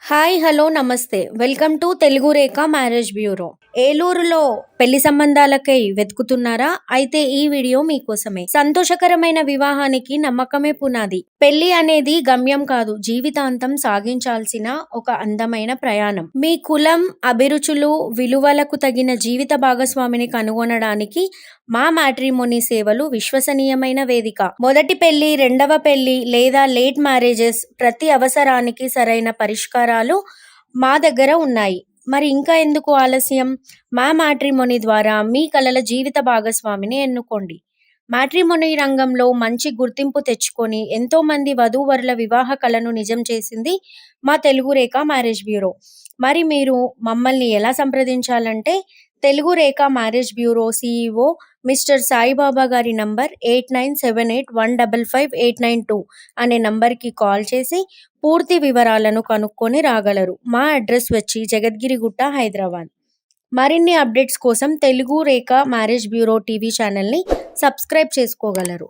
Hi hello నమస్తే welcome to Telugu Rekha marriage bureau. ఏలూరులో పెళ్లి సంబంధాలకై వెతుకుతున్నారా? అయితే ఈ వీడియో మీకోసమే. సంతోషకరమైన వివాహానికి నమ్మకమే పునాది. పెళ్లి అనేది గమ్యం కాదు, జీవితాంతం సాగించాల్సిన ఒక అందమైన ప్రయాణం. మీ కులం, అభిరుచులు, విలువలకు తగిన జీవిత భాగస్వామిని కనుగొనడానికి మా మ్యాట్రిమోనీ సేవలు విశ్వసనీయమైన వేదిక. మొదటి పెళ్లి, రెండవ పెళ్లి లేదా లేట్ మ్యారేజెస్, ప్రతి అవసరానికి సరైన పరిష్కారాలు మా దగ్గర ఉన్నాయి. మరి ఇంకా ఎందుకు ఆలస్యం? మా మ్యాట్రిమోనీ ద్వారా మీ కలల జీవిత భాగస్వామిని ఎన్నుకోండి. మ్యాట్రిమోనీ రంగంలో మంచి గుర్తింపు తెచ్చుకొని ఎంతో మంది వధూవరుల వివాహ కలను నిజం చేసింది మా తెలుగు రేఖ మ్యారేజ్ బ్యూరో. మరి మీరు మమ్మల్ని ఎలా సంప్రదించాలంటే, Telugu Rekha marriage bureau CEO mister Saibaba గారి నంబర్ 8978155892 అనే నంబర్కి కాల్ చేసి పూర్తి వివరాలను కనుక్కొని రాగలరు. మా అడ్రస్ వచ్చి జగద్గిరిగుట్ట, హైదరాబాద్. మరిన్ని అప్డేట్స్ కోసం Telugu Rekha marriage bureau TV ఛానల్ని సబ్స్క్రైబ్ చేసుకోగలరు.